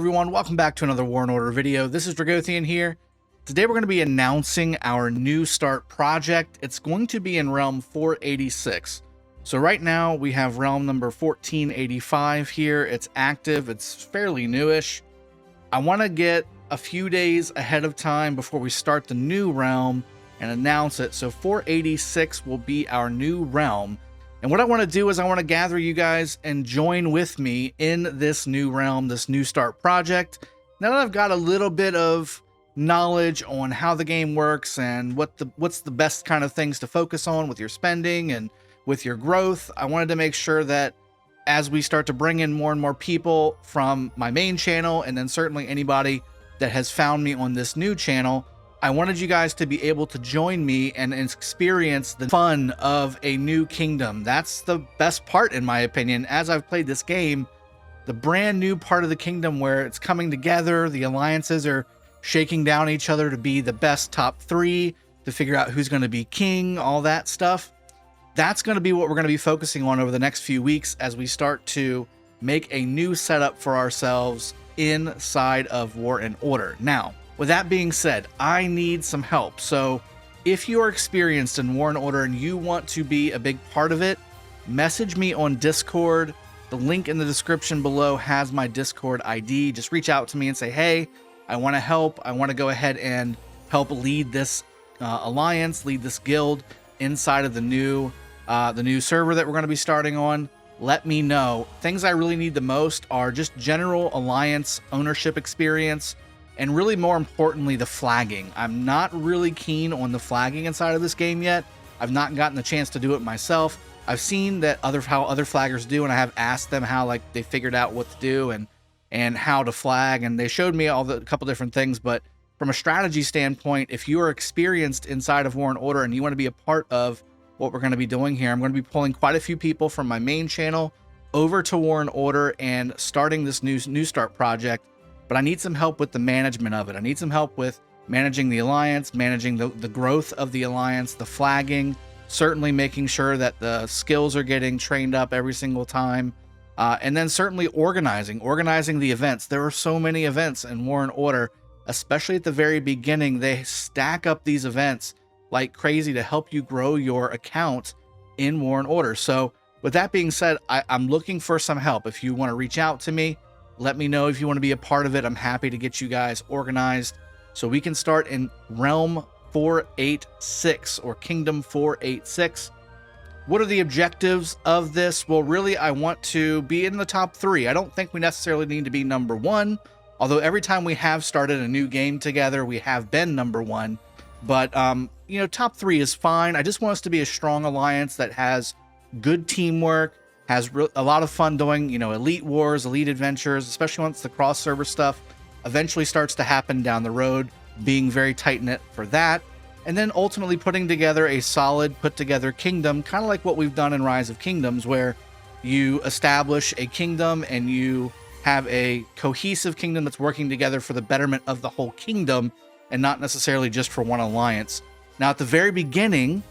everyone, welcome back to another War and Order video. This is Dragothien here. Today we're going to be announcing our new start project. It's going to be in realm 486. So right now we have realm number 1485 here. It's active, it's fairly newish. I want to get a few days ahead of time before we start the new realm and announce it. So 486 will be our new realm. And what I want to do is I want to gather you guys and join with me in this new realm, this new start project. Now that I've got a little bit of knowledge on how the game works and what's the best kind of things to focus on with your spending and with your growth, I wanted to make sure that as we start to bring in more and more people from my main channel, and then certainly anybody that has found me on this new channel, I wanted you guys to be able to join me and experience the fun of a new kingdom. That's the best part, in my opinion. As I've played this game, the brand new part of the kingdom where it's coming together, the alliances are shaking down each other to be the best top three, to figure out who's going to be king, all that stuff. That's going to be what we're going to be focusing on over the next few weeks as we start to make a new setup for ourselves inside of War and Order. Now, with that being said, I need some help. So if you are experienced in War and Order and you want to be a big part of it, message me on Discord. The link in the description below has my Discord ID. Just reach out to me and say, hey, I want to help. I want to go ahead and help lead this alliance, lead this guild inside of the new server that we're going to be starting on. Let me know. Things I really need the most are just general alliance ownership experience, and really more importantly, the flagging. I'm not really keen on the flagging inside of this game yet. I've not gotten the chance to do it myself. I've seen that how other flaggers do, and I have asked them how they figured out what to do and how to flag, and they showed me a couple different things. But from a strategy standpoint, if you are experienced inside of War and Order and you want to be a part of what we're going to be doing here, I'm going to be pulling quite a few people from my main channel over to War and Order and starting this new start project. But I need some help with the management of it. I need some help with managing the alliance, managing the growth of the alliance, the flagging, certainly making sure that the skills are getting trained up every single time. And then certainly organizing the events. There are so many events in War and Order, especially at the very beginning. They stack up these events like crazy to help you grow your account in War and Order. So with that being said, I'm looking for some help. If you want to reach out to me, let me know if you want to be a part of it. I'm happy to get you guys organized so we can start in Realm 486 or Kingdom 486. What are the objectives of this? Well, really, I want to be in the top three. I don't think we necessarily need to be number one, although every time we have started a new game together, we have been number one. But, you know, top three is fine. I just want us to be a strong alliance that has good teamwork, has a lot of fun doing, you know, elite wars, elite adventures, especially once the cross-server stuff eventually starts to happen down the road, being very tight-knit for that. And then ultimately putting together a solid, put-together kingdom, kind of like what we've done in Rise of Kingdoms, where you establish a kingdom and you have a cohesive kingdom that's working together for the betterment of the whole kingdom and not necessarily just for one alliance. Now, at the very beginning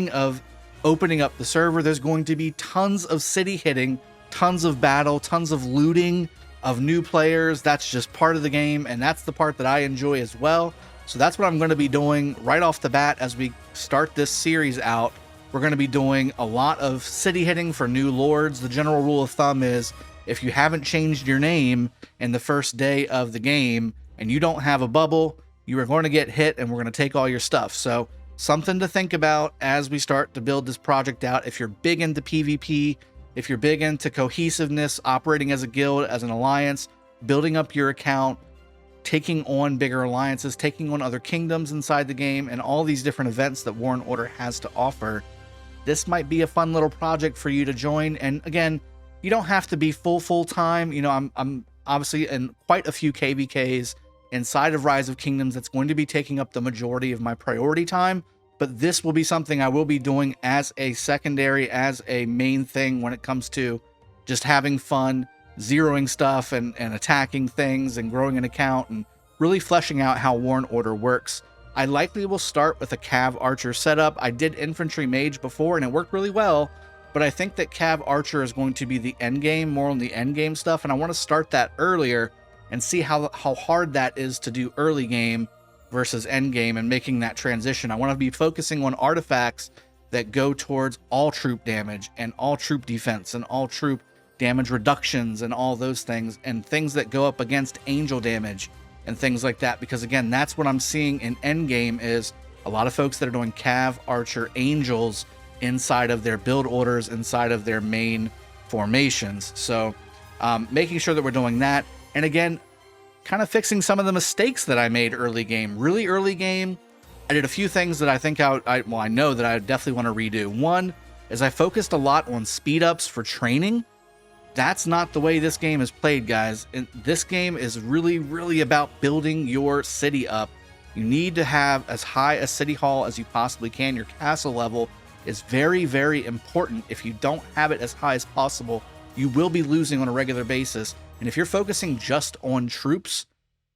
of opening up the server, there's going to be tons of city hitting, tons of battle, tons of looting of new players. That's just part of the game, and that's the part that I enjoy as well. So that's what I'm going to be doing right off the bat as we start this series out. We're going to be doing a lot of city hitting for new lords. The general rule of thumb is if you haven't changed your name in the first day of the game and you don't have a bubble, you are going to get hit and we're going to take all your stuff. So something to think about as we start to build this project out. If you're big into PvP, if you're big into cohesiveness, operating as a guild, as an alliance, building up your account, taking on bigger alliances, taking on other kingdoms inside the game, and all these different events that War and Order has to offer, this might be a fun little project for you to join. And again, you don't have to be full time. You know, I'm obviously in quite a few KVKs inside of Rise of Kingdoms that's going to be taking up the majority of my priority time, but this will be something I will be doing as a secondary, as a main thing when it comes to just having fun, zeroing stuff and attacking things and growing an account and really fleshing out how War and Order works. I likely will start with a Cav Archer setup. I did Infantry Mage before and it worked really well, but I think that Cav Archer is going to be the end game, more on the end game stuff, and I want to start that earlier and see how hard that is to do early game versus end game and making that transition. I want to be focusing on artifacts that go towards all troop damage and all troop defense and all troop damage reductions and all those things, and things that go up against angel damage and things like that, because again, that's what I'm seeing in endgame is a lot of folks that are doing cav, archer, angels inside of their build orders, inside of their main formations. So making sure that we're doing that, and again, kind of fixing some of the mistakes that I made early game. Really early game, I did a few things that I think I know that I definitely want to redo. One is I focused a lot on speed ups for training. That's not the way this game is played, guys. And this game is really, really about building your city up. You need to have as high a city hall as you possibly can. Your castle level is very, very important. If you don't have it as high as possible, you will be losing on a regular basis. And if you're focusing just on troops,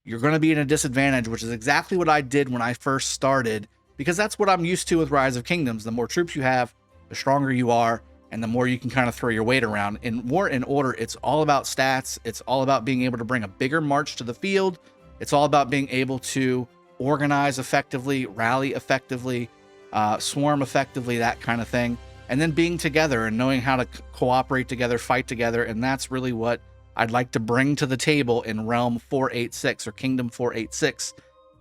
you're going to be in a disadvantage, which is exactly what I did when I first started, because that's what I'm used to with Rise of Kingdoms. The more troops you have, the stronger you are, and the more you can kind of throw your weight around. In War in Order, it's all about stats. It's all about being able to bring a bigger march to the field. It's all about being able to organize effectively, rally effectively, swarm effectively, that kind of thing. And then being together and knowing how to cooperate together, fight together. And that's really what I'd like to bring to the table in Realm 486 or Kingdom 486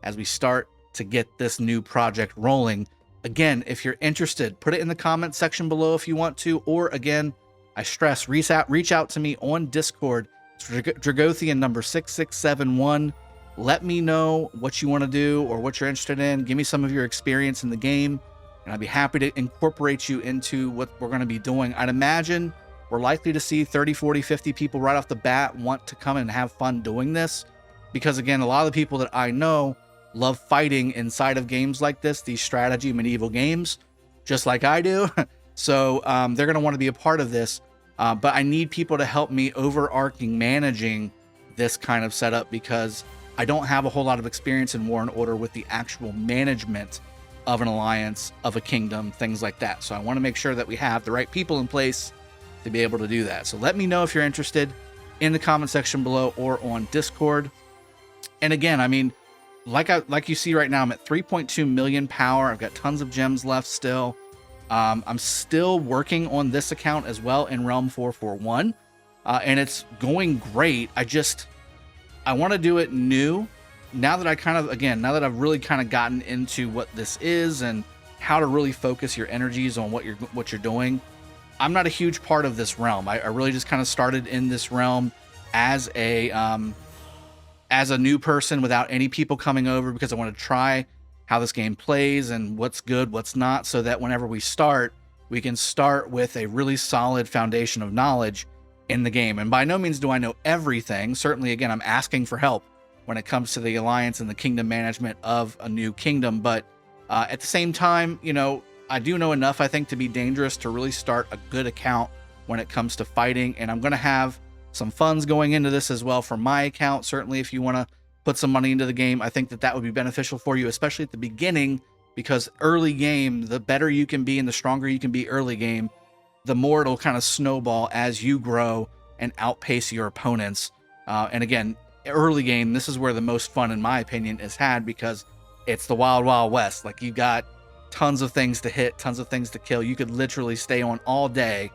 as we start to get this new project rolling. Again, if you're interested, put it in the comment section below if you want to, or again, I stress, reach out to me on Discord. It's Dragothien number 6671. Let me know what you want to do or what you're interested in. Give me some of your experience in the game, and I'd be happy to incorporate you into what we're going to be doing. I'd imagine we're likely to see 30, 40, 50 people right off the bat want to come and have fun doing this, because again, a lot of the people that I know love fighting inside of games like this, these strategy medieval games, just like I do. So they're going to want to be a part of this, but I need people to help me overarching managing this kind of setup, because I don't have a whole lot of experience in War and Order with the actual management of an alliance, of a kingdom, things like that. So I want to make sure that we have the right people in place to be able to do that. So let me know if you're interested in the comment section below or on Discord. And again, I mean, like you see right now, I'm at 3.2 million power. I've got tons of gems left still. I'm still working on this account as well in Realm 441, and it's going great. I want to do it new now that now that I've really kind of gotten into what this is and how to really focus your energies on what you're doing. I'm not a huge part of this realm. I really just kind of started in this realm as a new person without any people coming over, because I want to try how this game plays and what's good, what's not, so that whenever we start, we can start with a really solid foundation of knowledge in the game. And by no means do I know everything. Certainly, again, I'm asking for help when it comes to the alliance and the kingdom management of a new kingdom. But at the same time, you know, I do know enough, I think, to be dangerous to really start a good account when it comes to fighting. And I'm going to have some funds going into this as well for my account. Certainly, if you want to put some money into the game, I think that would be beneficial for you, especially at the beginning, because early game, the better you can be and the stronger you can be early game, the more it'll kind of snowball as you grow and outpace your opponents. And again, early game, this is where the most fun, in my opinion, is had, because it's the wild, wild west. Like, you got tons of things to hit, tons of things to kill. You could literally stay on all day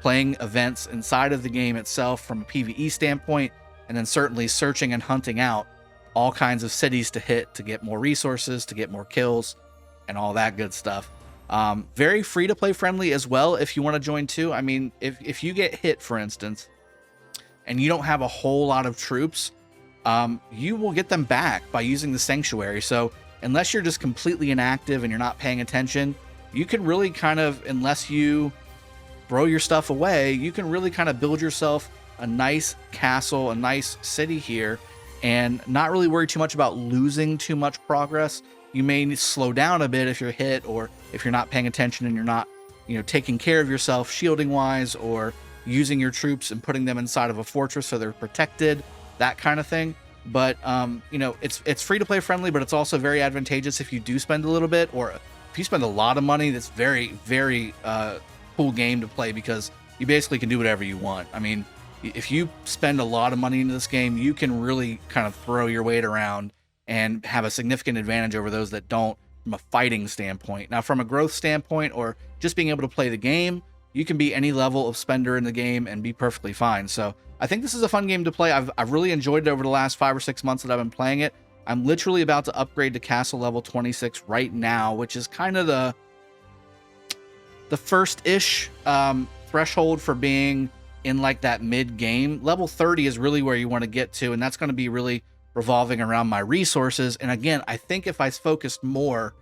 playing events inside of the game itself from a PvE standpoint, and then certainly searching and hunting out all kinds of cities to hit to get more resources, to get more kills, and all that good stuff. Very free to play friendly as well if you want to join too. I mean, if you get hit, for instance, and you don't have a whole lot of troops, you will get them back by using the sanctuary. So unless you're just completely inactive and you're not paying attention, you can really kind of, unless you throw your stuff away, you can really kind of build yourself a nice castle, a nice city here, and not really worry too much about losing too much progress. You may slow down a bit if you're hit, or if you're not paying attention and you're not, you know, taking care of yourself shielding wise, or using your troops and putting them inside of a fortress so they're protected, that kind of thing. But you know, it's free to play friendly, but it's also very advantageous if you do spend a little bit, or if you spend a lot of money. That's very, very cool game to play, because you basically can do whatever you want. I mean, if you spend a lot of money into this game, you can really kind of throw your weight around and have a significant advantage over those that don't from a fighting standpoint. Now, from a growth standpoint or just being able to play the game, you can be any level of spender in the game and be perfectly fine. So I think this is a fun game to play. I've really enjoyed it over the last 5 or 6 months that I've been playing it. I'm literally about to upgrade to castle level 26 right now, which is kind of the first-ish threshold for being in like that mid game. Level 30 is really where you want to get to, and that's going to be really revolving around my resources. And again, I think if I focused more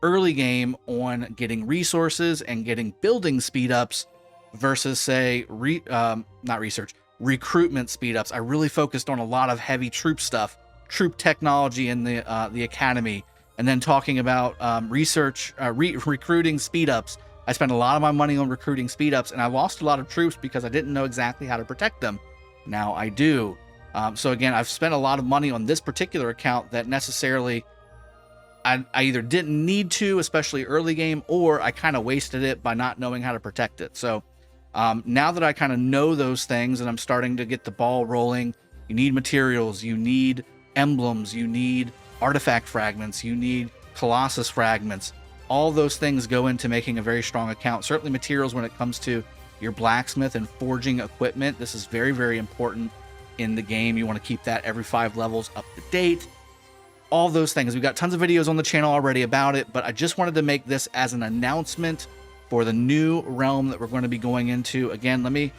early game on getting resources and getting building speed ups versus say recruitment speed ups, I really focused on a lot of heavy troop stuff, troop technology in the academy, and then talking about recruiting speed ups. I spent a lot of my money on recruiting speed ups, and I lost a lot of troops because I didn't know exactly how to protect them. Now I do. So again, I've spent a lot of money on this particular account that necessarily I either didn't need to, especially early game, or I kind of wasted it by not knowing how to protect it. So now that I kind of know those things and I'm starting to get the ball rolling, you need materials, you need emblems, you need artifact fragments, you need Colossus fragments. All those things go into making a very strong account. Certainly materials when it comes to your blacksmith and forging equipment. This is very, very important in the game. You want to keep that every 5 levels up to date. All those things. We've got tons of videos on the channel already about it, but I just wanted to make this as an announcement for the new realm that we're going to be going into. Again, let me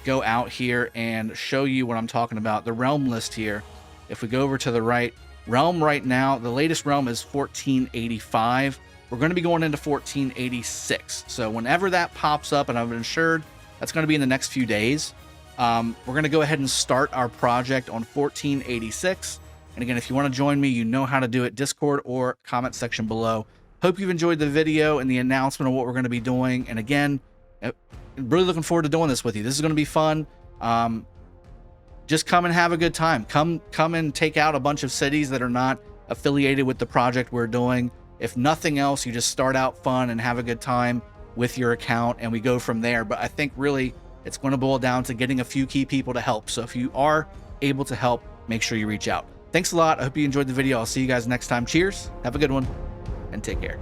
go out here and show you what I'm talking about. The realm list here. If we go over to the right, realm right now, the latest realm is 1485. We're going to be going into 1486. So whenever that pops up, and I've been assured that's going to be in the next few days, we're going to go ahead and start our project on 1486. And again, if you want to join me, you know how to do it. Discord or comment section below. Hope you've enjoyed the video and the announcement of what we're going to be doing. And again, really looking forward to doing this with you. This is going to be fun. Just come and have a good time. Come and take out a bunch of cities that are not affiliated with the project we're doing. If nothing else, you just start out fun and have a good time with your account, and we go from there. But I think really it's going to boil down to getting a few key people to help. So if you are able to help, make sure you reach out. Thanks a lot. I hope you enjoyed the video. I'll see you guys next time. Cheers. Have a good one, and take care.